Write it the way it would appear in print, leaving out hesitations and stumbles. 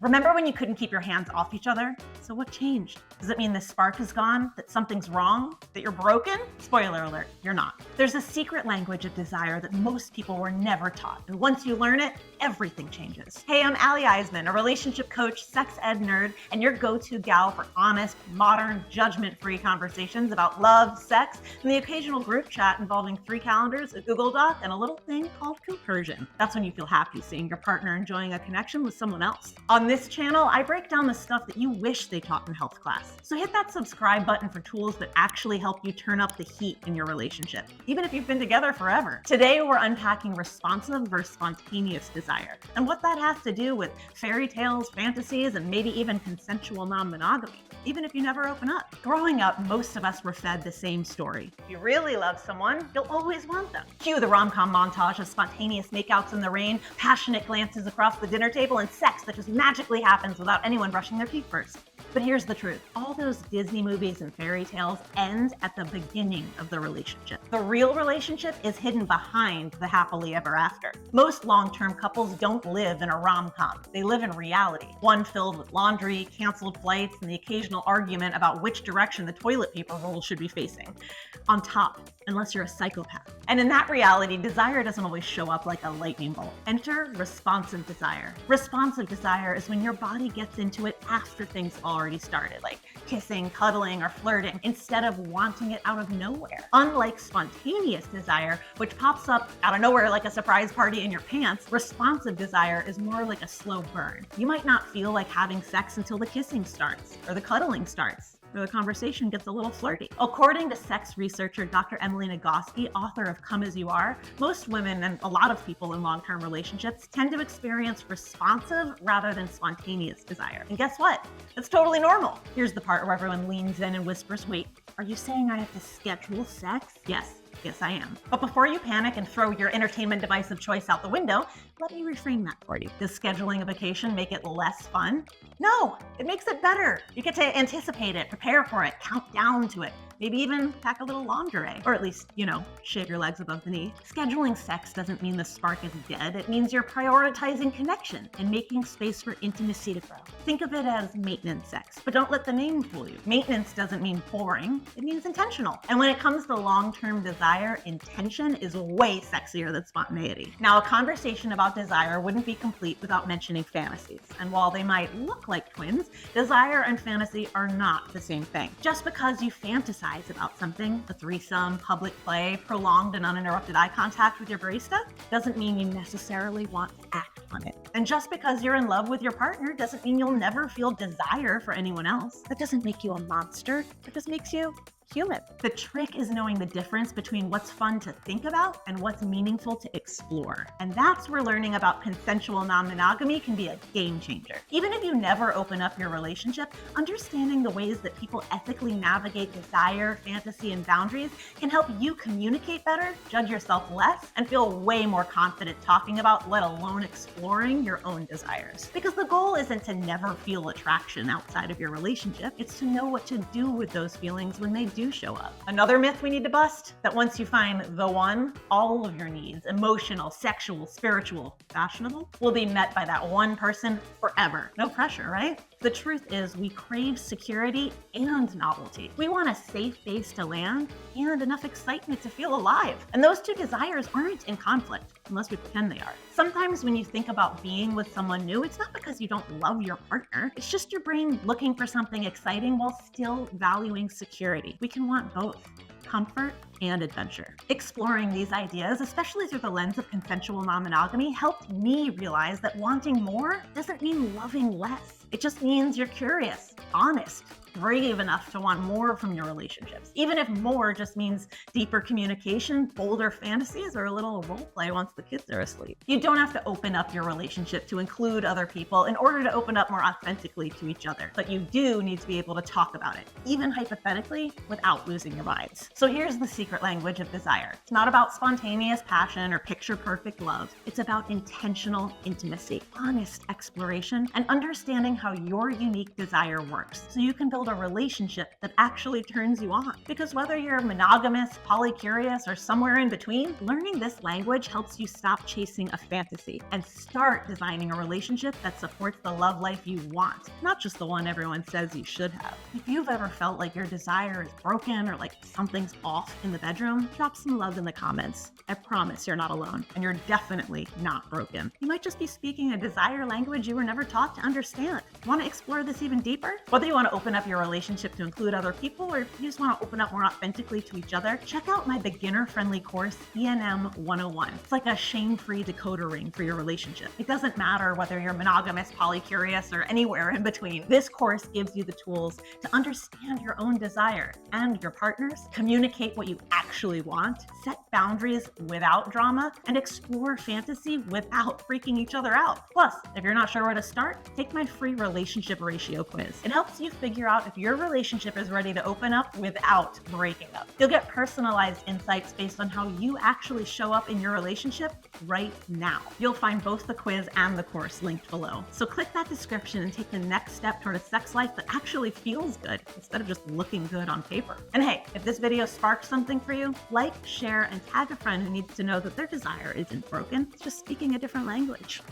Remember when you couldn't keep your hands off each other? So what changed? Does it mean the spark is gone? That something's wrong? That you're broken? Spoiler alert, you're not. There's a secret language of desire that most people were never taught. And once you learn it, everything changes. Hey, I'm Iseman, a relationship coach, sex ed nerd, and your go-to gal for honest, modern, judgment-free conversations about love, sex, and the occasional group chat involving 3 calendars, a Google Doc, and a little thing called compersion. That's when you feel happy seeing your partner enjoying a connection with someone else. On this channel, I break down the stuff that you wish they taught in health class. So hit that subscribe button for tools that actually help you turn up the heat in your relationship, even if you've been together forever. Today, we're unpacking responsive versus spontaneous desire, and what that has to do with fairy tales, fantasies, and maybe even consensual non-monogamy, even if you never open up. Growing up, most of us were fed the same story. If you really love someone, you'll always want them. Cue the rom-com montage of spontaneous makeouts in the rain, passionate glances across the dinner table, and sex that just magically happens without anyone brushing their teeth first. But here's the truth. All those Disney movies and fairy tales end at the beginning of the relationship. The real relationship is hidden behind the happily ever after. Most long-term couples don't live in a rom-com. They live in reality. One filled with laundry, canceled flights, and the occasional argument about which direction the toilet paper roll should be facing. On top, unless you're a psychopath. And in that reality, desire doesn't always show up like a lightning bolt. Enter responsive desire. Responsive desire is when your body gets into it after things already started, like kissing, cuddling, or flirting, instead of wanting it out of nowhere. Unlike spontaneous desire, which pops up out of nowhere like a surprise party in your pants, responsive desire is more like a slow burn. You might not feel like having sex until the kissing starts, or the cuddling starts, or the conversation gets a little flirty. According to sex researcher Dr. Emily Nagoski, author of Come As You Are, most women and a lot of people in long-term relationships tend to experience responsive rather than spontaneous desire. And guess what? That's totally normal. Here's the part where everyone leans in and whispers, wait, are you saying I have to schedule sex? Yes, I am. But before you panic and throw your entertainment device of choice out the window, let me reframe that for you. Does scheduling a vacation make it less fun? No, it makes it better. You get to anticipate it, prepare for it, count down to it, maybe even pack a little lingerie, or at least, shave your legs above the knee. Scheduling sex doesn't mean the spark is dead. It means you're prioritizing connection and making space for intimacy to grow. Think of it as maintenance sex, but don't let the name fool you. Maintenance doesn't mean boring, it means intentional. And when it comes to long-term desire, intention is way sexier than spontaneity. Now, a conversation about desire wouldn't be complete without mentioning fantasies. And while they might look like twins, desire and fantasy are not the same thing. Just because you fantasize about something, a threesome, public play, prolonged and uninterrupted eye contact with your barista, doesn't mean you necessarily want to act on it. And just because you're in love with your partner doesn't mean you'll never feel desire for anyone else. That doesn't make you a monster. It just makes you human. The trick is knowing the difference between what's fun to think about and what's meaningful to explore. And that's where learning about consensual non-monogamy can be a game changer. Even if you never open up your relationship, understanding the ways that people ethically navigate desire, fantasy, and boundaries can help you communicate better, judge yourself less, and feel way more confident talking about, let alone exploring, your own desires. Because the goal isn't to never feel attraction outside of your relationship, it's to know what to do with those feelings when they do show up. Another myth we need to bust, that once you find the one, all of your needs, emotional, sexual, spiritual, fashionable, will be met by that one person forever. No pressure, right? The truth is we crave security and novelty. We want a safe base to land and enough excitement to feel alive. And those two desires aren't in conflict, unless we pretend they are. Sometimes when you think about being with someone new, it's not because you don't love your partner. It's just your brain looking for something exciting while still valuing security. We can want both. Comfort and adventure. Exploring these ideas, especially through the lens of consensual non-monogamy, helped me realize that wanting more doesn't mean loving less. It just means you're curious, honest, brave enough to want more from your relationships. Even if more just means deeper communication, bolder fantasies, or a little role play once the kids are asleep. You don't have to open up your relationship to include other people in order to open up more authentically to each other. But you do need to be able to talk about it, even hypothetically, without losing your minds. So here's the secret language of desire. It's not about spontaneous passion or picture-perfect love. It's about intentional intimacy, honest exploration, and understanding how your unique desire works, so you can build build a relationship that actually turns you on. Because whether you're monogamous, polycurious, or somewhere in between, learning this language helps you stop chasing a fantasy and start designing a relationship that supports the love life you want, not just the one everyone says you should have. If you've ever felt like your desire is broken or like something's off in the bedroom, drop some love in the comments. I promise you're not alone, and you're definitely not broken. You might just be speaking a desire language you were never taught to understand. Want to explore this even deeper? Whether you want to open up your relationship to include other people or you just want to open up more authentically to each other, check out my beginner-friendly course, ENM 101. It's like a shame-free decoder ring for your relationship. It doesn't matter whether you're monogamous, polycurious, or anywhere in between. This course gives you the tools to understand your own desire and your partner's, communicate what you actually want, set boundaries without drama, and explore fantasy without freaking each other out. Plus, if you're not sure where to start, take my free relationship ratio quiz. It helps you figure out if your relationship is ready to open up without breaking up. You'll get personalized insights based on how you actually show up in your relationship right now. You'll find both the quiz and the course linked below. So click that description and take the next step toward a sex life that actually feels good instead of just looking good on paper. And hey, if this video sparked something for you, like, share, and tag a friend who needs to know that their desire isn't broken, it's just speaking a different language.